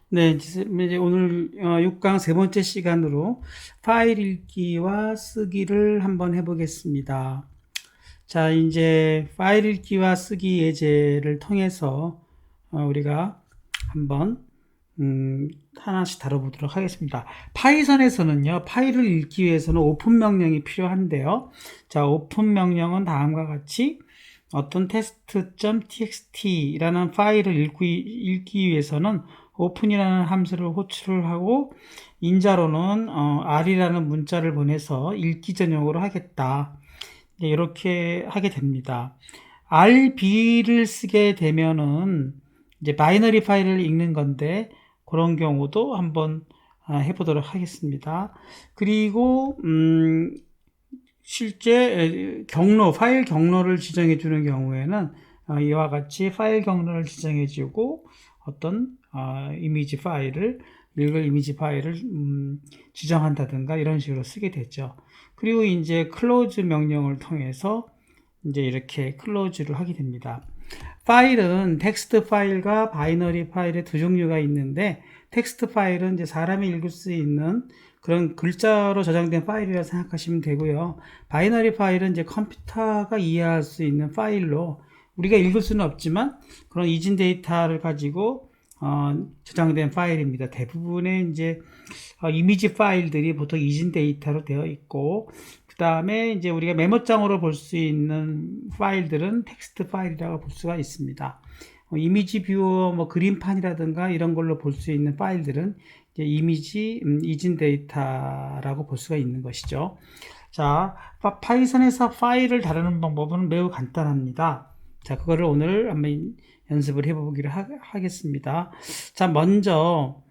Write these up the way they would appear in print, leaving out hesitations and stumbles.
네, 이제 오늘 6강 세 번째 시간으로 파일 읽기와 쓰기를 한번 해보겠습니다. 자, 이제 파일 읽기와 쓰기 예제를 통해서 우리가 한번 하나씩 다뤄보도록 하겠습니다. 파이썬에서는요, 파일을 읽기 위해서는 오픈 명령이 필요한데요. 자, 오픈 명령은 다음과 같이 어떤 test.txt라는 파일을 읽기 위해서는 open이라는 함수를 호출을 하고 인자로는 r이라는 문자를 보내서 읽기 전용으로 하겠다. 이렇게 하게 됩니다. RB를 쓰게 되면은 이제 바이너리 파일을 읽는 건데 그런 경우도 한번 해보도록 하겠습니다. 그리고 실제 파일 경로를 지정해 주는 경우에는 이와 같이 파일 경로를 지정해 주고 어떤 읽을 이미지 파일을 지정한다든가 이런 식으로 쓰게 되죠. 그리고 이제 클로즈 명령을 통해서 이제 이렇게 클로즈를 하게 됩니다. 파일은 텍스트 파일과 바이너리 파일의 두 종류가 있는데, 텍스트 파일은 이제 사람이 읽을 수 있는 그런 글자로 저장된 파일이라 생각하시면 되고요. 바이너리 파일은 이제 컴퓨터가 이해할 수 있는 파일로 우리가 읽을 수는 없지만 그런 이진 데이터를 가지고 저장된 파일입니다. 대부분의 이제 이미지 파일들이 보통 이진 데이터로 되어 있고, 그 다음에 이제 우리가 메모장으로 볼 수 있는 파일들은 텍스트 파일이라고 볼 수가 있습니다. 이미지 뷰어, 뭐 그림판이라든가 이런 걸로 볼 수 있는 파일들은 이제 이진 데이터라고 볼 수가 있는 것이죠. 자, 파이썬에서 파일을 다루는 방법은 매우 간단합니다. 자, 그거를 오늘 한번 연습을 해보기로 하겠습니다. 자, 먼저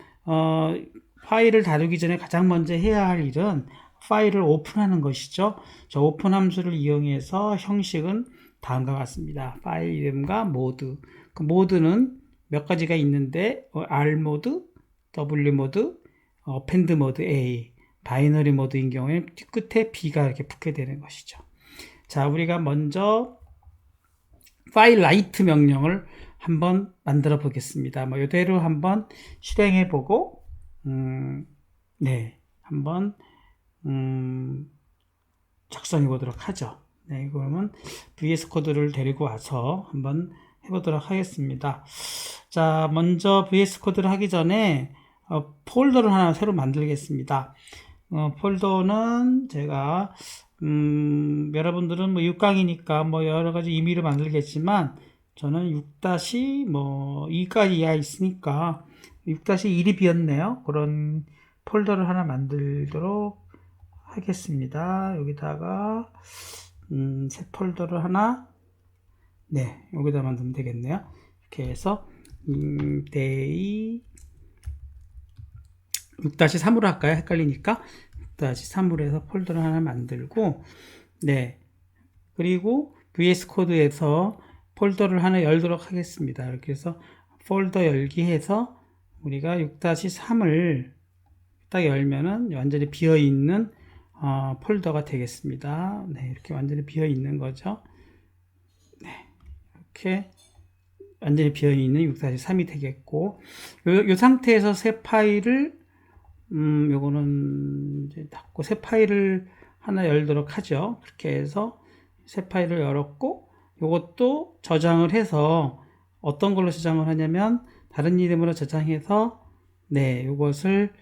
파일을 다루기 전에 가장 먼저 해야 할 일은 파일을 오픈하는 것이죠. 저 오픈 함수를 이용해서 형식은 다음과 같습니다. 파일 이름과 모드. 그 모드는 몇 가지가 있는데 R 모드, W 모드, append 모드 A, 바이너리 모드인 경우에는 끝에 B가 이렇게 붙게 되는 것이죠. 자, 우리가 먼저 파일 라이트 명령을 한번 만들어 보겠습니다. 뭐 이대로 한번 실행해 보고 네, 한번 작성해 보도록 하죠. 네, 그러면 VS 코드를 데리고 와서 한번 해보도록 하겠습니다. 자, 먼저 VS 코드를 하기 전에 폴더를 하나 새로 만들겠습니다. 폴더는 제가 여러분들은 뭐 6강이니까 뭐 여러 가지 임의로 만들겠지만 저는 6-2까지 이하 있으니까 6-1이 비었네요. 그런 폴더를 하나 만들도록 하겠습니다. 여기다가 새 폴더를 하나, 네, 여기다 만들면 되겠네요. 이렇게 해서 day 6-3으로 할까요? 헷갈리니까 6-3으로 해서 폴더를 하나 만들고, 네, 그리고 VS 코드에서 폴더를 하나 열도록 하겠습니다. 이렇게 해서 폴더 열기 해서 우리가 6-3을 딱 열면은 완전히 비어있는 폴더가 되겠습니다. 네, 이렇게 완전히 비어있는 거죠. 네, 이렇게 완전히 비어있는 6-3이 되겠고, 요 상태에서 새 파일을 요거는 이제 닫고 새 파일을 하나 열도록 하죠. 그렇게 해서 새 파일을 열었고, 요것도 저장을 해서 어떤 걸로 저장을 하냐면 다른 이름으로 저장해서 네, 요것을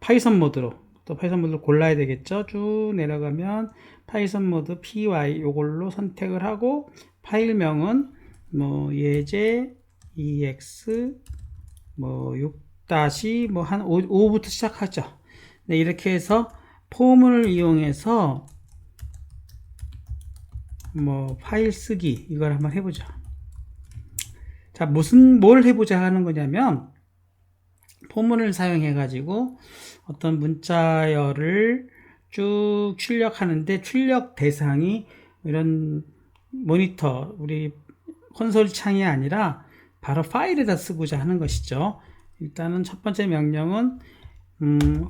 파이썬 모드로 또 파이썬 모드를 골라야 되겠죠. 쭉 내려가면 파이썬 모드 py 요걸로 선택을 하고 파일명은 뭐 예제 ex 뭐 6 뭐 한 5부터 시작하죠. 네, 이렇게 해서 폼을 이용해서 뭐 파일 쓰기 이걸 한번 해보죠. 자, 뭘 해보자 하는 거냐면 포문을 사용해 가지고 어떤 문자열을 쭉 출력하는데 출력 대상이 이런 모니터 우리 콘솔 창이 아니라 바로 파일에다 쓰고자 하는 것이죠. 일단은 첫 번째 명령은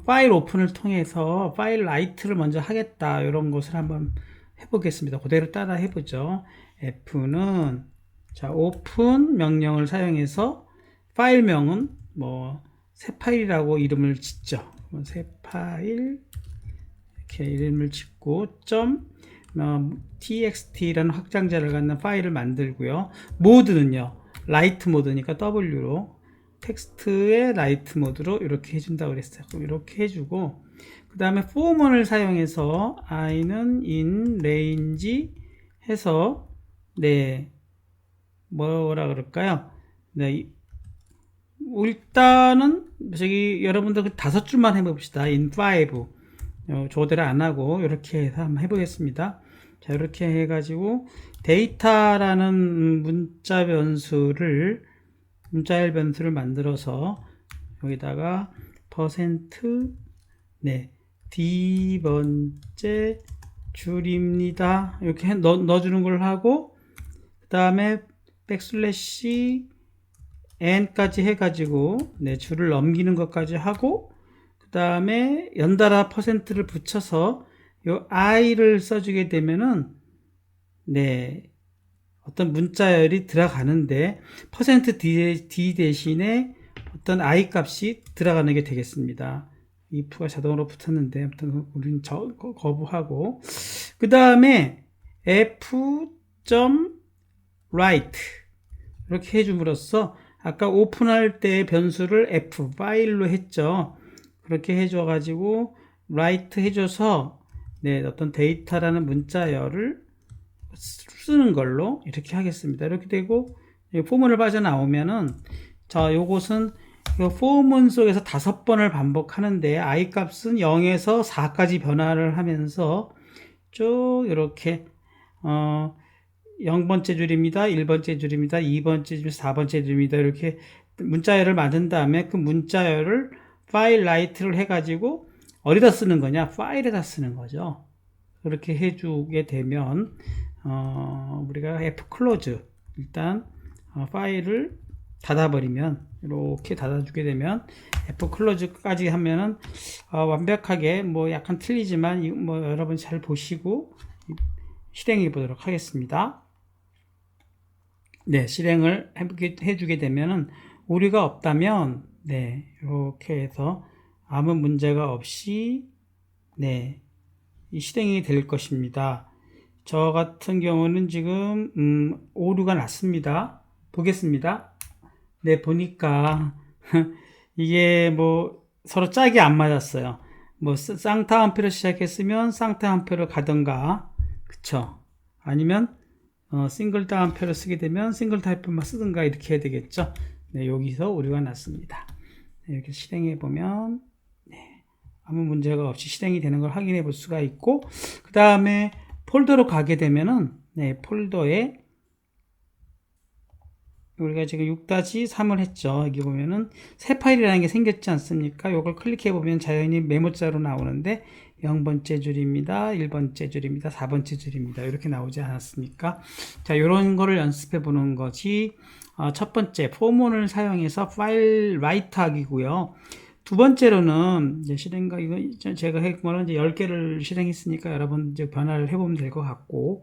파일 오픈을 통해서 파일 라이트를 먼저 하겠다 이런 것을 한번 해보겠습니다. 그대로 따라 해보죠. F는 자 오픈 명령을 사용해서 파일명은 뭐 새 파일이라고 이름을 짓죠. 새 파일 이렇게 이름을 짓고 txt라는 확장자를 갖는 파일을 만들고요. 모드는요, 라이트 모드니까 W로 텍스트의 라이트 모드로 이렇게 해준다고 그랬어요. 그럼 이렇게 해주고, 그 다음에 for문을 사용해서 i는 in range 해서 네 뭐라 그럴까요? 네, 일단은 저기 여러분들 5줄만 해봅시다. in 5 저대로 안 하고 이렇게 해서 한번 해보겠습니다. 자, 이렇게 해가지고 데이터라는 문자열 변수를 만들어서 여기다가 %, D번째 줄입니다. 이렇게 넣어주는 걸 하고, 그 다음에 백슬래시 n까지 해가지고 줄을 넘기는 것까지 하고, 그 다음에 연달아 %를 붙여서 요 i를 써주게 되면은 어떤 문자열이 들어가는데 %d 대신에 어떤 i 값이 들어가는 게 되겠습니다. if가 자동으로 붙었는데 아무튼 우리는 거부하고, 그 다음에 f.write 이렇게 해줌으로써 아까 오픈할 때 변수를 f 파일로 했죠. 그렇게 해줘 가지고 write 해줘서 어떤 데이터라는 문자열을 쓰는 걸로 이렇게 하겠습니다. 이렇게 되고 포문을 빠져나오면은, 자, 요것은 요 포문 속에서 5번을 반복하는데 i 값은 0에서 4까지 변화를 하면서 쭉 이렇게 0번째 줄입니다, 1번째 줄입니다, 2번째 줄, 4번째 줄입니다. 이렇게 문자열을 만든 다음에 그 문자열을 파일 라이트를 해가지고 어디다 쓰는 거냐? 파일에다 쓰는 거죠. 그렇게 해주게 되면 우리가 fclose 일단 파일을 닫아버리면, 이렇게 닫아주게 되면 fclose까지 하면은 완벽하게 뭐 약간 틀리지만 뭐 여러분 잘 보시고 실행해 보도록 하겠습니다. 네, 실행을 해주게 되면은 오류가 없다면 이렇게 해서 아무 문제가 없이 이 실행이 될 것입니다. 저 같은 경우는 지금 오류가 났습니다. 보겠습니다. 보니까 이게 뭐 서로 짝이 안 맞았어요. 뭐 쌍타 함표로 시작했으면 쌍타 함표로 가던가, 그쵸? 아니면 싱글타 함표로 쓰게 되면 싱글타 함표만 쓰든가 이렇게 해야 되겠죠. 여기서 오류가 났습니다. 이렇게 실행해 보면 아무 문제가 없이 실행이 되는 걸 확인해 볼 수가 있고, 그 다음에 폴더로 가게 되면은 폴더에 우리가 지금 6-3을 했죠. 여기 보면은 새 파일이라는 게 생겼지 않습니까? 이걸 클릭해 보면 자연히 메모자로 나오는데 0번째 줄입니다, 1번째 줄입니다, 4번째 줄입니다. 이렇게 나오지 않았습니까? 자, 이런 거를 연습해 보는 것이 첫 번째 포문을 사용해서 파일 라이트 하기고요. 두 번째로는 이제 실행과 이거 제가 했거는 이제 10개를 실행했으니까 여러분 이제 변화를 해보면 될 것 같고,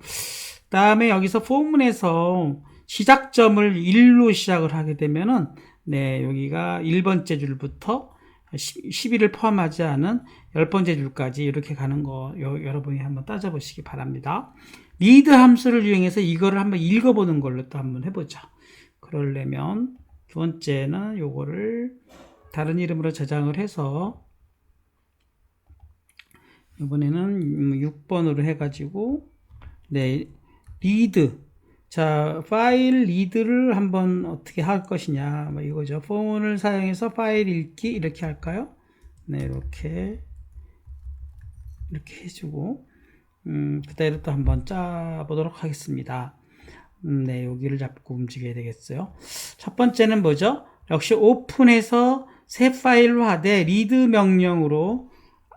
다음에 여기서 포문에서 시작점을 1로 시작을 하게 되면은 여기가 1번째 줄부터 11을 포함하지 않은 10번째 줄까지 이렇게 가는 거 여러분이 한번 따져보시기 바랍니다. 리드 함수를 이용해서 이거를 한번 읽어보는 걸로 또 한번 해보죠. 그러려면 두 번째는 요거를 다른 이름으로 저장을 해서 이번에는 6번으로 해가지고 리드, 자, 파일 리드를 한번 어떻게 할 것이냐, 뭐 이거죠. 포문을 사용해서 파일 읽기 이렇게 할까요? 이렇게 해주고 그대로 또 한번 짜보도록 하겠습니다. 여기를 잡고 움직여야 되겠어요. 첫 번째는 뭐죠? 역시 오픈해서 새 파일로 하되 리드 명령으로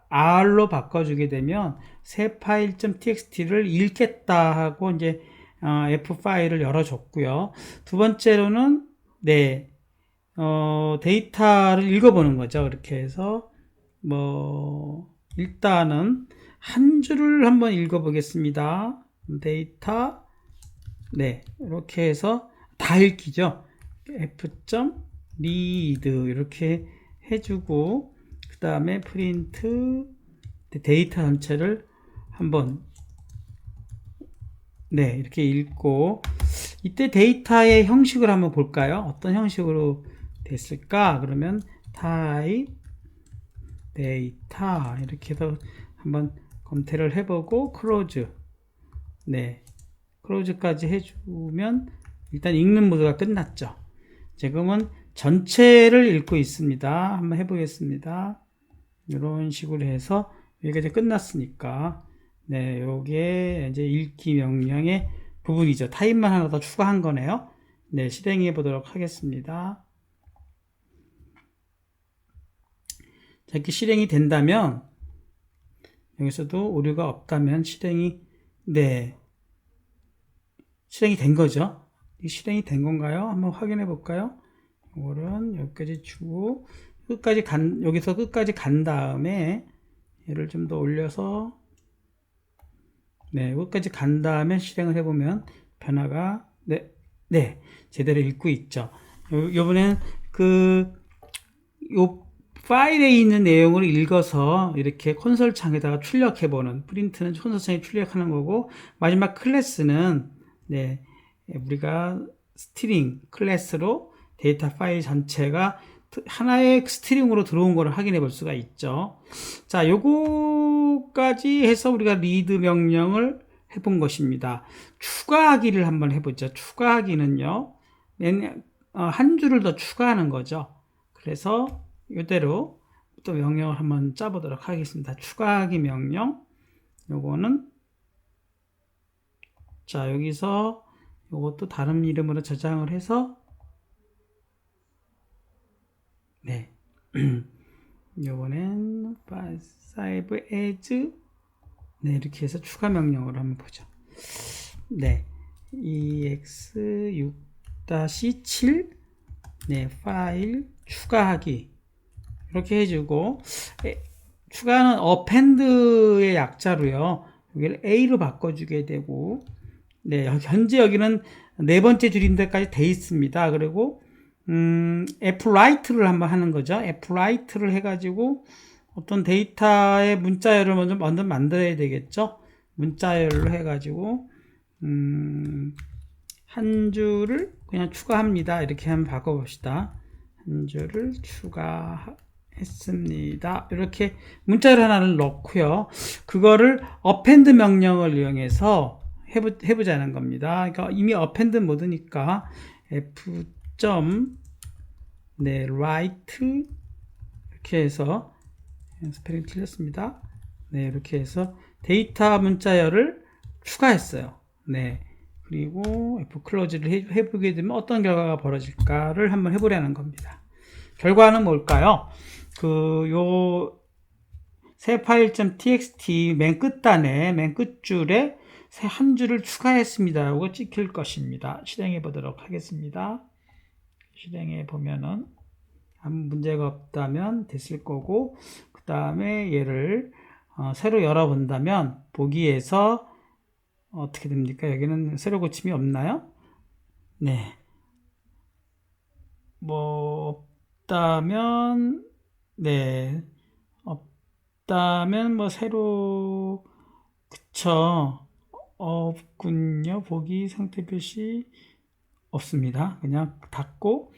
r로 바꿔주게 되면 새 파일.txt를 읽겠다 하고 이제 f 파일을 열어줬고요. 두 번째로는 데이터를 읽어보는 거죠. 이렇게 해서 뭐 일단은 한 줄을 한번 읽어보겠습니다. 데이터 이렇게 해서 다 읽히죠. f. read 이렇게 해주고 그 다음에 프린트 데이터 전체를 한번 네 이렇게 읽고 이때 데이터의 형식을 한번 볼까요? 어떤 형식으로 됐을까? 그러면 type 데이터 이렇게 해서 한번 검색을 해보고 close 네 close까지 해주면 일단 읽는 모드가 끝났죠. 지금은 전체를 읽고 있습니다. 한번 해보겠습니다. 이런 식으로 해서 여기까지 끝났으니까 네 요게 이제 읽기 명령의 부분이죠. 타입만 하나 더 추가한 거네요. 네 실행해 보도록 하겠습니다. 자, 이렇게 실행이 된다면 여기서도 오류가 없다면 실행이 된 거죠. 실행이 된 건가요? 한번 확인해 볼까요? 이거는 여기까지 주고 여기서 끝까지 간 다음에 얘를 좀 더 올려서 끝까지 간 다음에 실행을 해보면 변화가 제대로 읽고 있죠. 요번엔 요 파일에 있는 내용을 읽어서 이렇게 콘솔 창에다가 출력해보는 프린트는 콘솔 창에 출력하는 거고 마지막 클래스는 우리가 스트링 클래스로 데이터 파일 전체가 하나의 스트링으로 들어온 거를 확인해 볼 수가 있죠. 자, 요거까지 해서 우리가 리드 명령을 해본 것입니다. 추가하기를 한번 해보죠. 추가하기는요, 한 줄을 더 추가하는 거죠. 그래서 이대로 또 명령을 한번 짜보도록 하겠습니다. 추가하기 명령. 요거는 자, 여기서 요것도 다른 이름으로 저장을 해서 요번엔 save as 이렇게 해서 추가 명령으로 한번 보죠. ex6-7 파일 추가하기 이렇게 해주고 추가는 append의 약자로요. 여기를 a로 바꿔주게 되고 현재 여기는 네 번째 줄인데까지 돼 있습니다. 그리고 appwrite를 한번 하는 거죠. appwrite를 해가지고 어떤 데이터의 문자열을 먼저 만들어야 되겠죠. 문자열로 해가지고 한 줄을 그냥 추가합니다. 이렇게 한번 바꿔봅시다. 한 줄을 추가했습니다. 이렇게 문자열 하나를 넣고요. 그거를 append 명령을 이용해서 해보자는 겁니다. 그러니까 이미 append 모드니까 f write 이렇게 해서 스펠링 틀렸습니다. 이렇게 해서 데이터 문자열을 추가했어요. 그리고 f close를 해보게 되면 어떤 결과가 벌어질까를 한번 해보려는 겁니다. 결과는 뭘까요? 요 새 파일.txt 맨 끝단에 맨 끝줄에 새 한 줄을 추가했습니다. 라고 찍힐 것입니다. 실행해 보도록 하겠습니다. 실행해 보면은 아무 문제가 없다면 됐을 거고 그 다음에 얘를 새로 열어 본다면 보기에서 어떻게 됩니까? 여기는 새로 고침이 없나요? 뭐 없다면 없다면 새로 그쵸 없군요. 보기 상태 표시 없습니다. 그냥 닫고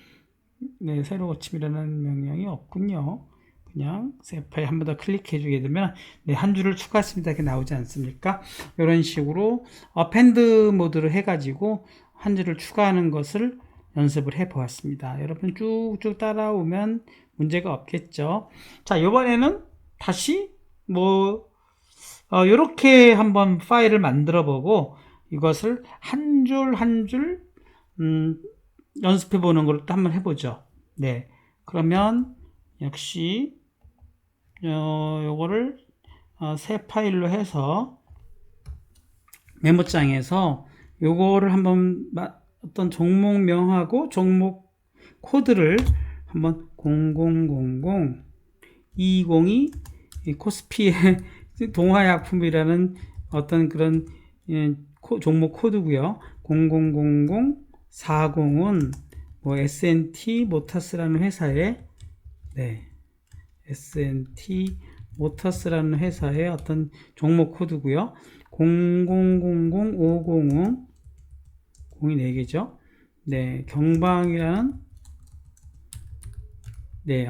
새로 고침이라는 명령이 없군요. 그냥 새 파일 한 번 더 클릭해 주게 되면 한 줄을 추가했습니다. 이렇게 나오지 않습니까? 이런 식으로 append 모드를 해가지고 한 줄을 추가하는 것을 연습을 해 보았습니다. 여러분 쭉쭉 따라오면 문제가 없겠죠. 자, 이번에는 다시 이렇게 한번 파일을 만들어 보고 이것을 한 줄 한 줄 연습해 보는 걸 또 한번 해보죠. 그러면 역시 요거를 새 파일로 해서 메모장에서 요거를 한번 어떤 종목명하고 종목 코드를 한번 0000 202 코스피의 동화약품이라는 어떤 그런 종목 코드고요. 0000 40은 뭐 S&T 모터스라는 회사의 S&T 모터스라는 회사의 어떤 종목 코드고요. 0000500 0이 4개죠. 경방이라는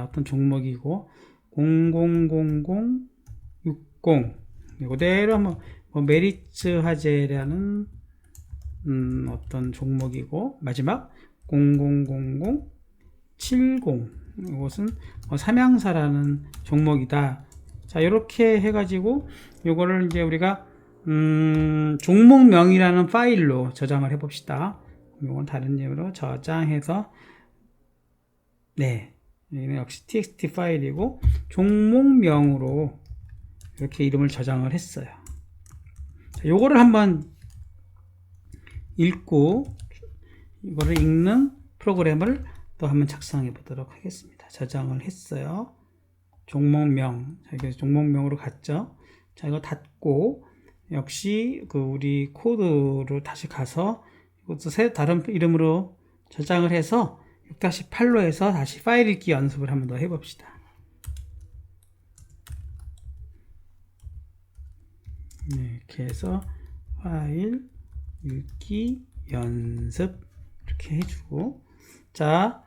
어떤 종목이고 000060 그대로 한번 메리츠 화재라는 어떤 종목이고 마지막 000070 이것은 삼양사라는 종목이다. 자, 이렇게 해가지고 요거를 이제 우리가 종목명이라는 파일로 저장을 해봅시다. 이건 다른 예로 저장해서 여기는 역시 txt 파일이고 종목명으로 이렇게 이름을 저장을 했어요. 자, 요거를 한번 읽고 이거를 읽는 프로그램을 또 한번 작성해 보도록 하겠습니다. 저장을 했어요. 종목명, 자, 이게 종목명으로 갔죠. 자, 이거 닫고 역시 우리 코드로 다시 가서 이것도 다른 이름으로 저장을 해서 6-8로 해서 다시 파일 읽기 연습을 한번 더 해봅시다. 이렇게 해서 파일 읽기 연습 이렇게 해주고, 자,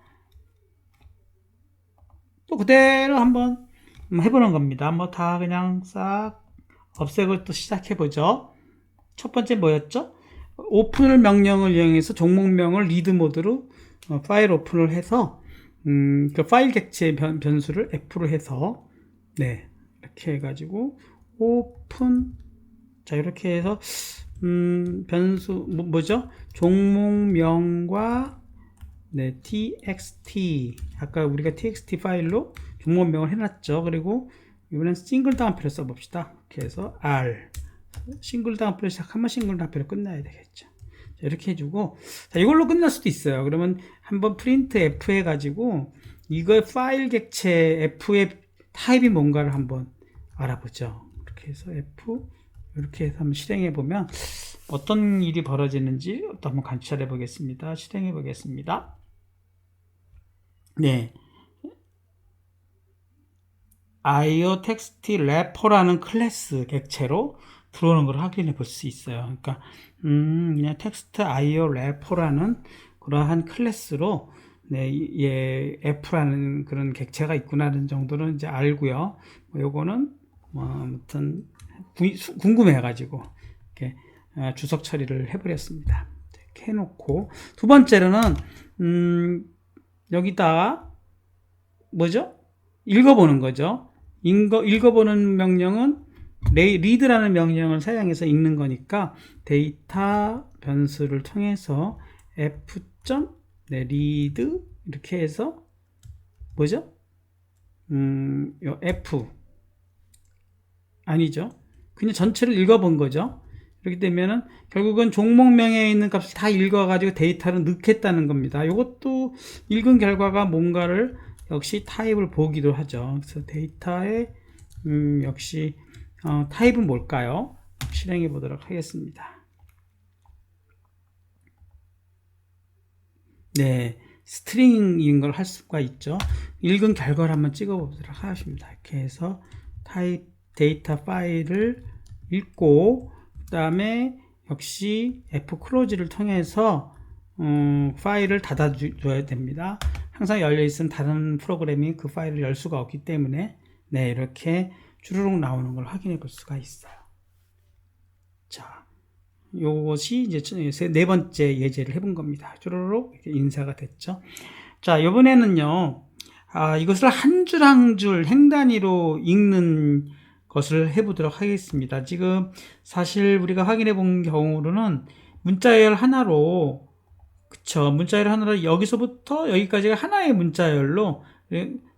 또 그대로 한번 해보는 겁니다. 뭐 다 그냥 싹 없애고 또 시작해보죠. 첫 번째 뭐였죠? 오픈을 명령을 이용해서 종목명을 리드 모드로 파일 오픈을 해서 그 파일 객체 변수를 F로 해서 이렇게 해가지고 오픈, 자 이렇게 해서 변수 뭐죠? 종목명과 txt, 아까 우리가 txt 파일로 종목명을 해놨죠. 그리고 이번엔 싱글 다운표를 써봅시다. 이렇게 해서 r 싱글 다운표를 시작하면 싱글 다운표를 끝나야 되겠죠. 자, 이렇게 해주고, 자, 이걸로 끝날 수도 있어요. 그러면 한번 프린트 f 해가지고 이거 파일 객체 f의 타입이 뭔가를 한번 알아보죠. 이렇게 해서 f 이렇게 해서 한번 실행해 보면 어떤 일이 벌어지는지 또 한번 관찰해 보겠습니다. 실행해 보겠습니다. IO 텍스트 래퍼라는 클래스 객체로 들어오는 걸 확인해 볼 수 있어요. 그러니까 그냥 텍스트 IO 래퍼라는 그러한 클래스로 F라는 그런 객체가 있구나는 정도는 이제 알고요. 요거는 아무튼 궁금해가지고 이렇게 주석 처리를 해버렸습니다. 이렇게 해놓고, 두 번째로는 여기다가 뭐죠? 읽어보는 거죠. 읽어보는 명령은 read라는 명령을 사용해서 읽는 거니까 데이터 변수를 통해서 f.read 이렇게 해서 뭐죠? 요 f 아니죠. 그냥 전체를 읽어본 거죠. 이렇게 되면은 결국은 종목명에 있는 값을 다 읽어가지고 데이터를 넣겠다는 겁니다. 이것도 읽은 결과가 뭔가를 역시 타입을 보기도 하죠. 그래서 데이터의 역시 타입은 뭘까요? 실행해 보도록 하겠습니다. 스트링인 걸 할 수가 있죠. 읽은 결과를 한번 찍어 보도록 하겠습니다. 이렇게 해서 타입 데이터 파일을 읽고, 그 다음에 역시 fclose를 통해서 파일을 닫아줘야 됩니다. 항상 열려있은 다른 프로그램이 그 파일을 열 수가 없기 때문에 이렇게 주르륵 나오는 걸 확인해 볼 수가 있어요. 자, 요것이 이제 네 번째 예제를 해본 겁니다. 주르륵 이렇게 인쇄가 됐죠. 자, 이번에는요, 이것을 한 줄 한 줄 행 단위로 읽는 것을 해보도록 하겠습니다. 지금 사실 우리가 확인해 본 경우로는 문자열 하나로, 그쵸, 문자열 하나로 여기서부터 여기까지가 하나의 문자열로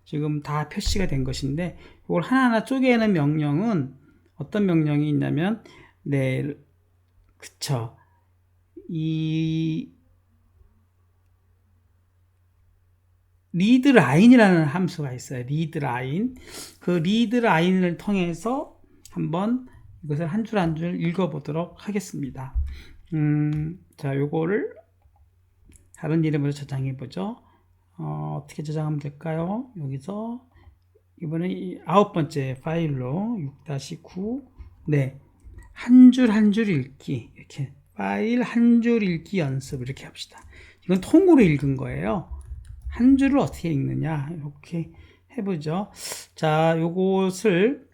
지금 다 표시가 된 것인데, 이걸 하나하나 쪼개는 명령은 어떤 명령이 있냐면 그쵸, 이 readline이라는 함수가 있어요. readline. 그 readline을 통해서 한번 이것을 한 줄 한 줄 읽어보도록 하겠습니다. 자, 요거를 다른 이름으로 저장해 보죠. 어떻게 저장하면 될까요? 여기서 이번에 이 9번째 파일로 6-9 네, 한 줄 한 줄 읽기 이렇게 파일 한 줄 읽기 연습 이렇게 합시다. 이건 통으로 읽은 거예요. 한 줄을 어떻게 읽느냐 이렇게 해보죠. 자, 요것을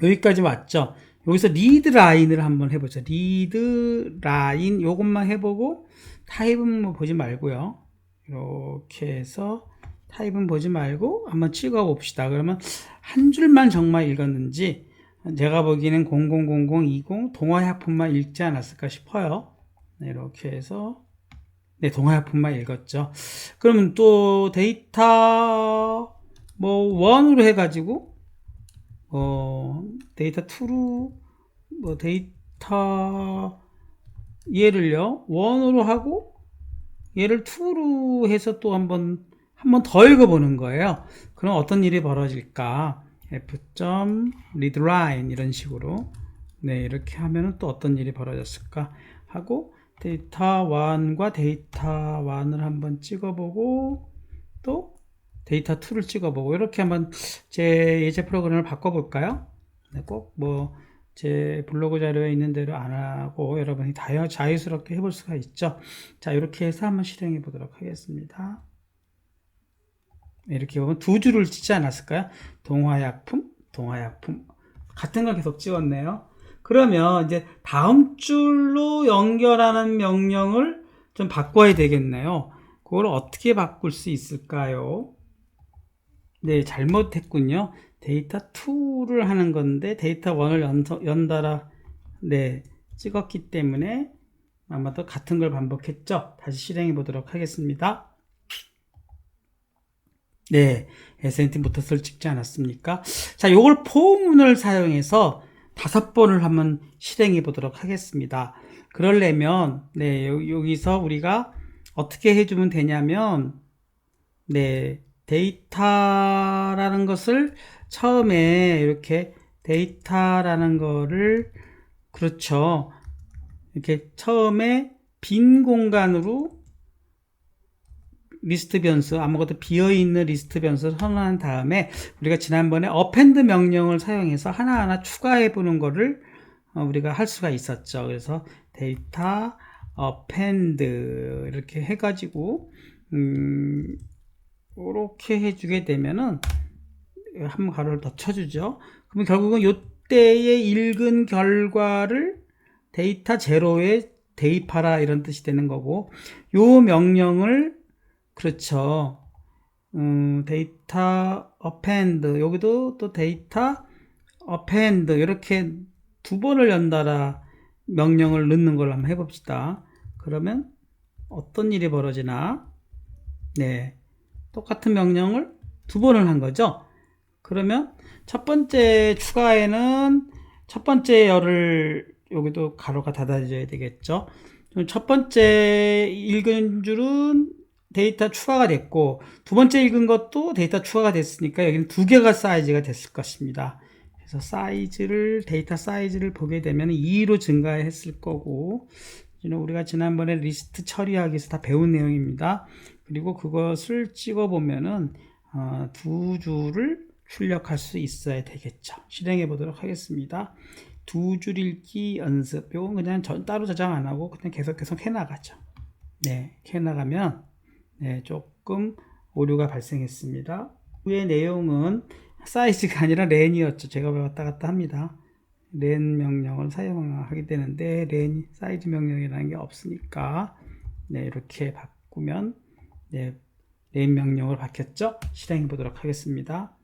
여기까지 왔죠. 여기서 리드 라인을 한번 해보죠. 리드 라인 요것만 해보고 타입은 뭐 보지 말고요. 이렇게 해서 타입은 보지 말고 한번 찍어 봅시다. 그러면 한 줄만 정말 읽었는지 제가 보기에는 000020 동화약품만 읽지 않았을까 싶어요. 네, 이렇게 해서 네, 동화약품만 읽었죠. 그러면 또 데이터 뭐 1으로 해가지고 데이터 2로 뭐 데이터 얘를요 1으로 하고 얘를 2로 해서 또 한번 더 읽어보는 거예요. 그럼 어떤 일이 벌어질까? f.readline 이런 식으로 네, 이렇게 하면은 또 어떤 일이 벌어졌을까 하고 데이터 1과 데이터 1을 한번 찍어보고 또 데이터 2를 찍어보고 이렇게 한번 제 예제 프로그램을 바꿔볼까요? 네, 꼭 뭐 제 블로그 자료에 있는 대로 안 하고 여러분이 자유스럽게 해볼 수가 있죠. 자, 이렇게 해서 한번 실행해 보도록 하겠습니다. 이렇게 보면 두 줄을 찍지 않았을까요? 동화약품, 동화약품. 같은 걸 계속 찍었네요. 그러면 이제 다음 줄로 연결하는 명령을 좀 바꿔야 되겠네요. 그걸 어떻게 바꿀 수 있을까요? 네, 잘못했군요. 데이터 2를 하는 건데 데이터 1을 연달아 네, 찍었기 때문에 아마도 같은 걸 반복했죠. 다시 실행해 보도록 하겠습니다. 네, S&T 모터스를 찍지 않았습니까? 자, 요걸 포문을 사용해서 5번을 한번 실행해 보도록 하겠습니다. 그러려면 네, 여기서 우리가 어떻게 해주면 되냐면 네, 데이터라는 것을 처음에 이렇게 데이터라는 거를 그렇죠. 이렇게 처음에 빈 공간으로 리스트 변수, 아무것도 비어있는 리스트 변수를 선언한 다음에 우리가 지난번에 append 명령을 사용해서 하나하나 추가해 보는 거를 우리가 할 수가 있었죠. 그래서 데이터 append 이렇게 해가지고 이렇게 해주게 되면은 한 가로를 더 쳐주죠. 그러면 결국은 요때에 읽은 결과를 데이터 제로에 대입하라 이런 뜻이 되는 거고 요 명령을 그렇죠. 데이터 append 여기도 또 데이터 append 이렇게 두 번을 연달아 명령을 넣는 걸 한번 해봅시다. 그러면 어떤 일이 벌어지나? 네, 똑같은 명령을 두 번을 한 거죠. 그러면 첫 번째 추가에는 첫 번째 열을 여기도 가로가 닫아줘야 되겠죠. 첫 번째 읽은 줄은 데이터 추가가 됐고 두 번째 읽은 것도 데이터 추가가 됐으니까 여기는 두 개가 사이즈가 됐을 것입니다. 그래서 데이터 사이즈를 보게 되면 2로 증가했을 거고 우리가 지난번에 리스트 처리하기에서 다 배운 내용입니다. 그리고 그것을 찍어 보면은 두 줄을 출력할 수 있어야 되겠죠. 실행해 보도록 하겠습니다. 두 줄 읽기 연습. 이건 그냥 따로 저장 안 하고 그냥 계속 해 나가죠. 네, 해 나가면 네, 조금 오류가 발생했습니다. 후의 내용은 사이즈가 아니라 렌이었죠. 제가 왔다 갔다 합니다. 렌 명령을 사용하게 되는데 렌 사이즈 명령이라는 게 없으니까 네, 이렇게 바꾸면 네, 렌 명령을 바뀌었죠. 실행해 보도록 하겠습니다.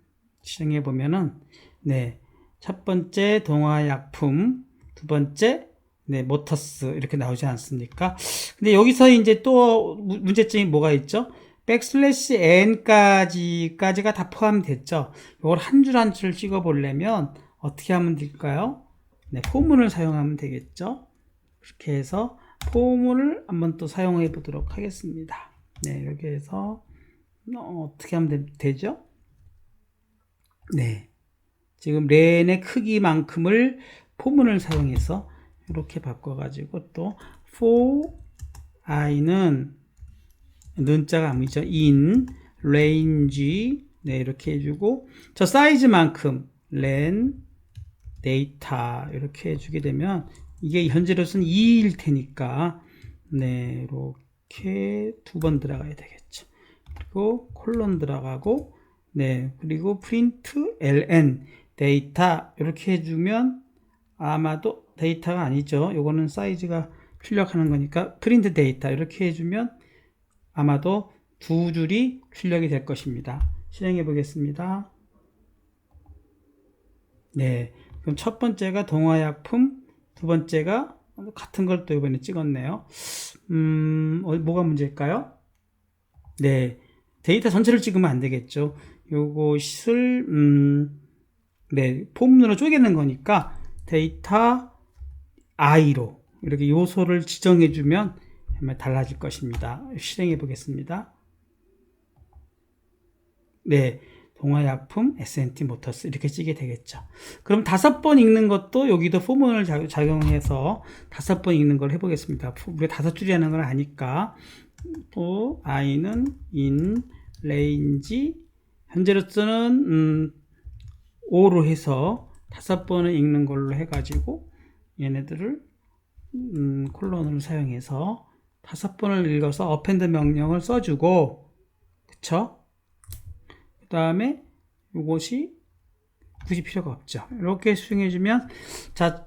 실행해 보면은 네, 첫 번째 동화약품, 두 번째 네, 모터스 이렇게 나오지 않습니까? 근데 여기서 이제 또 문제점이 뭐가 있죠? 백슬래시 n까지가 다 포함됐죠. 이걸 한 줄 한 줄 찍어 보려면 어떻게 하면 될까요? 네, 포문을 사용하면 되겠죠. 그렇게 해서 포문을 한번 또 사용해 보도록 하겠습니다. 네, 여기에서 어떻게 하면 되죠? 네, 지금 렌의 크기만큼을 포문을 사용해서 이렇게 바꿔가지고 또 for i는 는자가 아니죠. in range 네, 이렇게 해주고 저 사이즈만큼 len 데이터 이렇게 해주게 되면 이게 현재로서는 2일 테니까 네, 이렇게 두 번 들어가야 되겠죠. 그리고 콜론 들어가고 네, 그리고 print ln 데이터 이렇게 해주면 아마도 데이터가 아니죠. 요거는 사이즈가 출력하는 거니까 프린트 데이터 이렇게 해주면 아마도 두 줄이 출력이 될 것입니다. 실행해 보겠습니다. 네, 그럼 첫 번째가 동화약품, 두 번째가 같은 걸 또 이번에 찍었네요. 뭐가 문제일까요? 네, 데이터 전체를 찍으면 안 되겠죠. 요것을 네, 폼으로 쪼개는 거니까 데이터 i로 이렇게 요소를 지정해 주면 달라질 것입니다. 실행해 보겠습니다. 네, 동화약품, S&T 모터스 이렇게 쓰게 되겠죠. 그럼 5번 읽는 것도 여기도 포문을 작용해서 5번 읽는 걸 해보겠습니다. 우리가 5줄이 하는 걸 아니까 또 i는 in range 현재로서는 5로 해서 5번을 읽는 걸로 해가지고 얘네들을 콜론을 사용해서 5번을 읽어서 append 명령을 써주고 그쵸? 그 다음에 이것이 굳이 필요가 없죠. 이렇게 수행해주면 자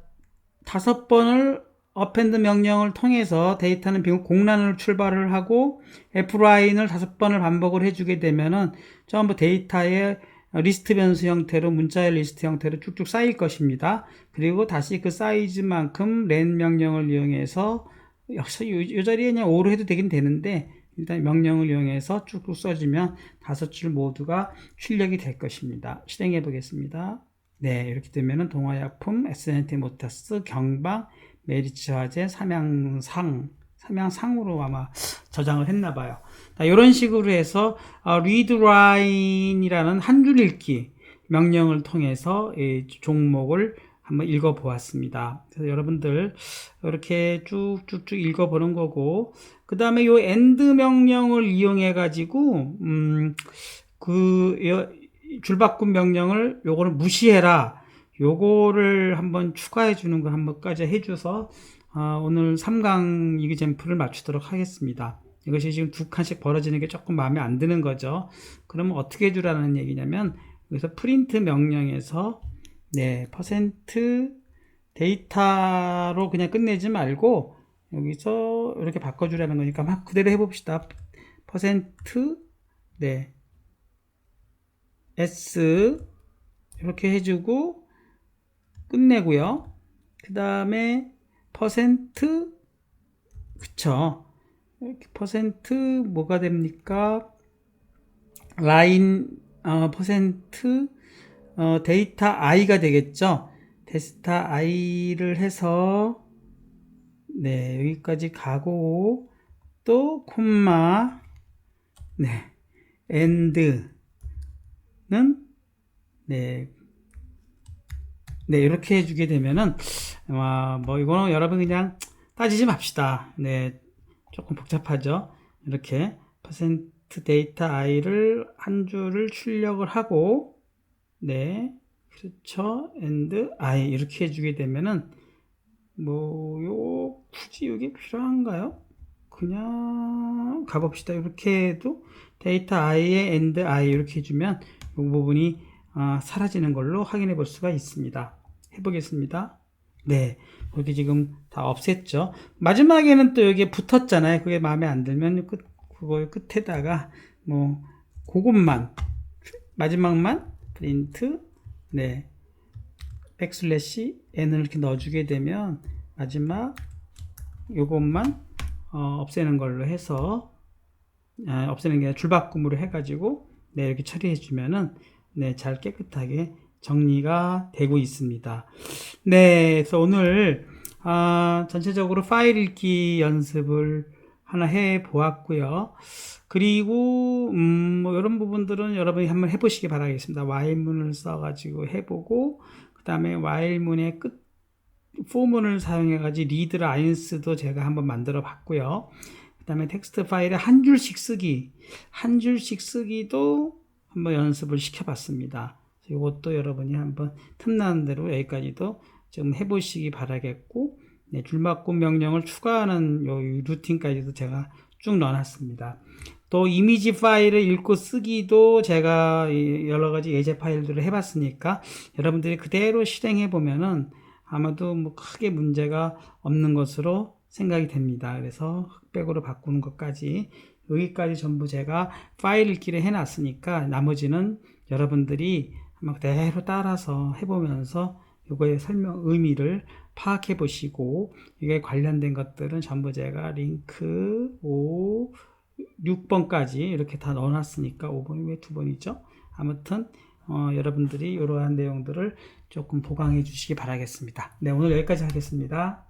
5번을 append 명령을 통해서 데이터는 공란으로 출발을 하고 fline을 5번을 반복을 해주게 되면은 전부 데이터의 리스트 변수 형태로 문자의 리스트 형태로 쭉쭉 쌓일 것입니다. 그리고 다시 그 사이즈만큼 len 명령을 이용해서 역시 이 자리에 그냥 5로 해도 되긴 되는데 일단 명령을 이용해서 쭉쭉 써주면 5줄 모두가 출력이 될 것입니다. 실행해 보겠습니다. 네, 이렇게 되면은 동화약품, S&T 모터스, 경방, 메리츠 화재, 삼양상으로 아마 저장을 했나 봐요. 이런 식으로 해서 readline이라는 한 줄 읽기 명령을 통해서 이 종목을 한번 읽어 보았습니다. 그래서 여러분들 이렇게 쭉쭉쭉 읽어 보는 거고 그 다음에 요 end 명령을 이용해 가지고 줄바꿈 명령을 요거를 무시해라 요거를 한번 추가해 주는 걸 한번까지 해줘서 오늘 3강 이그젬플을 맞추도록 하겠습니다. 이것이 지금 2칸씩 벌어지는 게 조금 마음에 안 드는 거죠. 그러면 어떻게 해주라는 얘기냐면 여기서 프린트 명령에서 네, 퍼센트 데이터로 그냥 끝내지 말고 여기서 이렇게 바꿔주라는 거니까 막 그대로 해봅시다. 퍼센트 네, S 이렇게 해주고 끝내고요. 그 다음에 퍼센트 그쵸? 이렇게 퍼센트 뭐가 됩니까? 라인 퍼센트 데이터 i가 되겠죠. 데이터 i를 해서 네 여기까지 가고 또 콤마 네 end는 네 이렇게 해주게 되면은 뭐 이거는 여러분 그냥 따지지 맙시다. 네 조금 복잡하죠. 이렇게 퍼센트 데이터 i를 한 줄을 출력을 하고 네, 그렇죠. and i 이렇게 해주게 되면은 굳이 이게 필요한가요? 그냥 가봅시다. 이렇게 해도 데이터 i에 and i 이렇게 해주면 이 부분이 사라지는 걸로 확인해 볼 수가 있습니다. 해보겠습니다. 네, 이렇게 지금 다 없앴죠. 마지막에는 또 여기에 붙었잖아요. 그게 마음에 안 들면 그거 끝에다가 그것만 마지막만 프린트 네 백슬래시 n을 이렇게 넣어주게 되면 마지막 요것만 없애는 걸로 해서 없애는 게 아니라 줄바꿈으로 해가지고 네 이렇게 처리해 주면은 네 잘 깨끗하게 정리가 되고 있습니다. 네, 그래서 오늘 전체적으로 파일 읽기 연습을 하나 해 보았고요. 그리고 이런 부분들은 여러분이 한번 해보시기 바라겠습니다. while문을 써가지고 해보고 그 다음에 while문의 끝 포문을 사용해가지고 readlines도 제가 한번 만들어 봤고요. 다음에 텍스트 파일에 한 줄씩 쓰기도 한번 연습을 시켜봤습니다. 이것도 여러분이 한번 틈나는 대로 여기까지도 좀 해보시기 바라겠고, 네, 줄바꿈 명령을 추가하는 요 루틴까지도 제가 쭉 넣어놨습니다. 또 이미지 파일을 읽고 쓰기도 제가 여러 가지 예제 파일들을 해봤으니까 여러분들이 그대로 실행해 보면은 아마도 뭐 크게 문제가 없는 것으로 생각이 됩니다. 그래서 흑백으로 바꾸는 것까지 여기까지 전부 제가 파일 읽기를 해놨으니까 나머지는 여러분들이 아마 그대로 따라서 해보면서 이거의 의미를 파악해 보시고, 이게 관련된 것들은 전부 제가 링크 6번까지 이렇게 다 넣어놨으니까 5번이 왜 2번이죠? 아무튼 여러분들이 이러한 내용들을 조금 보강해 주시기 바라겠습니다. 네, 오늘 여기까지 하겠습니다.